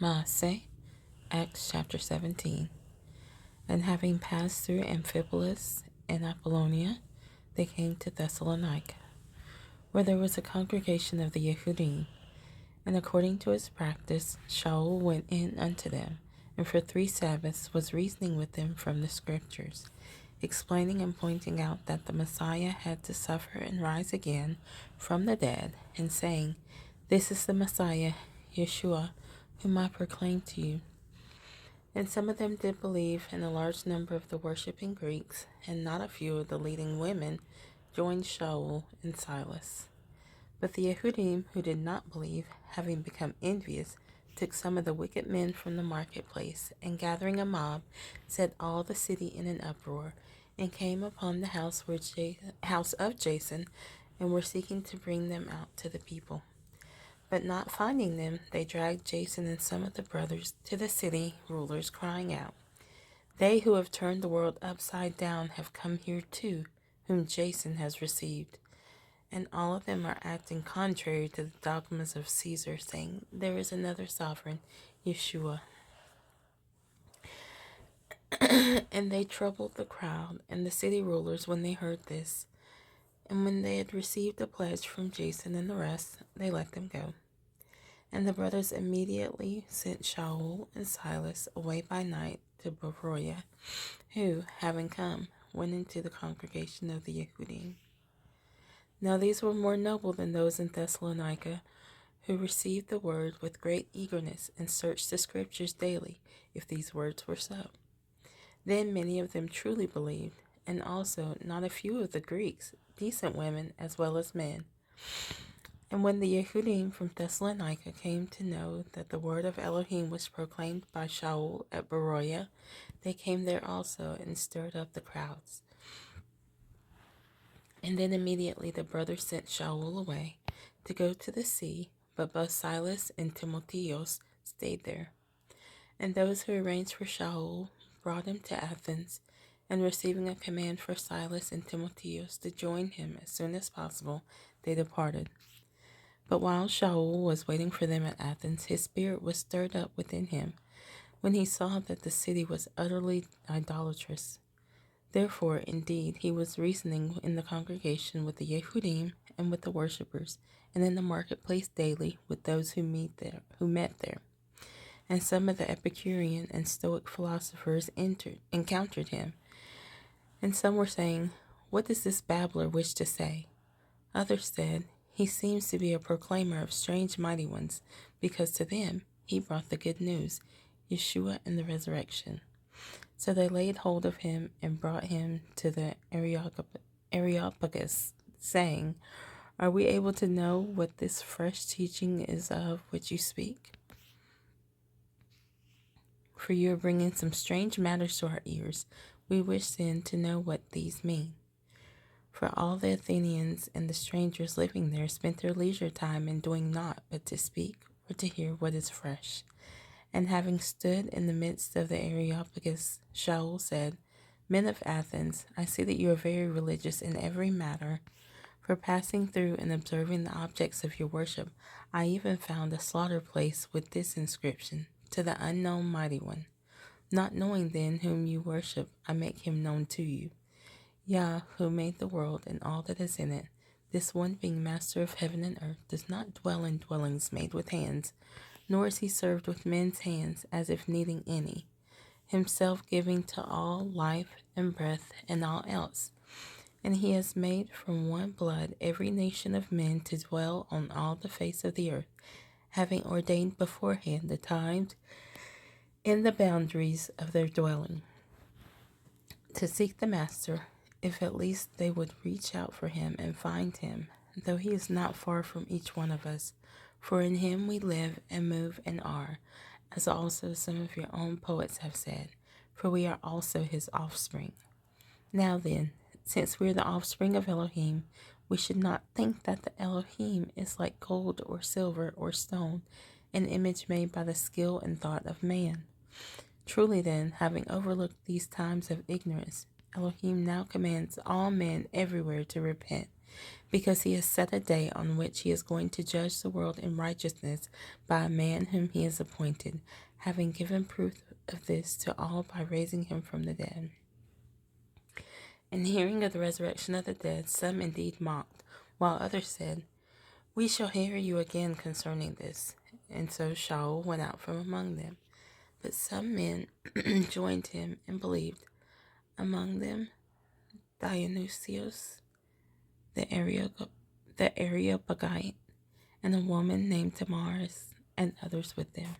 Asei, Acts chapter 17. And having passed through Amphipolis and Apollonia, they came to Thessalonica, where there was a congregation of the Yehudim. And according to his practice, Shaul went in unto them, and for 3 Sabbaths was reasoning with them from the Scriptures, explaining and pointing out that the Messiah had to suffer and rise again from the dead, and saying, This is the Messiah, Yeshua, whom I proclaim to you. And some of them did believe, and a large number of the worshipping Greeks, and not a few of the leading women, joined Shaul and Silas. But the Yehudim who did not believe, having become envious, took some of the wicked men from the marketplace, and gathering a mob, set all the city in an uproar, and came upon the house of Jason, and were seeking to bring them out to the people. But not finding them, they dragged Jason and some of the brothers to the city rulers, crying out, They who have turned the world upside down have come here too, whom Jason has received. And all of them are acting contrary to the dogmas of Caesar, saying, There is another sovereign, Yeshua. And they troubled the crowd and the city rulers when they heard this. And when they had received a pledge from Jason and the rest, they let them go. And the brothers immediately sent Shaul and Silas away by night to Beroia, who, having come, went into the congregation of the Yehudim. Now these were more noble than those in Thessalonica, who received the word with great eagerness and searched the Scriptures daily, if these words were so. Then many of them truly believed, and also not a few of the Greeks, decent women as well as men. And when the Yehudim from Thessalonica came to know that the word of Elohim was proclaimed by Shaul at Beroia, they came there also and stirred up the crowds. And then immediately the brothers sent Shaul away to go to the sea, but both Silas and Timotheus stayed there. And those who arranged for Shaul brought him to Athens, and receiving a command for Silas and Timotheus to join him as soon as possible, they departed. But while Shaul was waiting for them at Athens, his spirit was stirred up within him, when he saw that the city was utterly idolatrous. Therefore, indeed, he was reasoning in the congregation with the Yehudim and with the worshippers, and in the marketplace daily with those who met there. And some of the Epicurean and Stoic philosophers encountered him. And some were saying, What does this babbler wish to say? Others said, He seems to be a proclaimer of strange mighty ones, because to them he brought the good news, Yeshua and the resurrection. So they laid hold of him and brought him to the Areopagus, saying, Are we able to know what this fresh teaching is of which you speak? For you are bringing some strange matters to our ears. We wish then to know what these mean. For all the Athenians and the strangers living there spent their leisure time in doing naught but to speak or to hear what is fresh. And having stood in the midst of the Areopagus, Shaul said, Men of Athens, I see that you are very religious in every matter. For passing through and observing the objects of your worship, I even found a slaughter place with this inscription, To the unknown mighty one. Not knowing then whom you worship, I make him known to you. Yah, who made the world and all that is in it, this one being master of heaven and earth, does not dwell in dwellings made with hands, nor is he served with men's hands as if needing any, himself giving to all life and breath and all else. And he has made from one blood every nation of men to dwell on all the face of the earth, having ordained beforehand the times and the boundaries of their dwelling, to seek the Master, if at least they would reach out for him and find him, though he is not far from each one of us. For in him we live and move and are, as also some of your own poets have said, for we are also his offspring. Now then, since we are the offspring of Elohim, we should not think that the Elohim is like gold or silver or stone, an image made by the skill and thought of man. Truly then, having overlooked these times of ignorance, Elohim now commands all men everywhere to repent, because he has set a day on which he is going to judge the world in righteousness by a man whom he has appointed, having given proof of this to all by raising him from the dead." And hearing of the resurrection of the dead, some indeed mocked, while others said, "We shall hear you again concerning this." And so Shaul went out from among them. But some men joined him and believed, among them Dionysius the Areopagite, and a woman named Damaris, and others with them.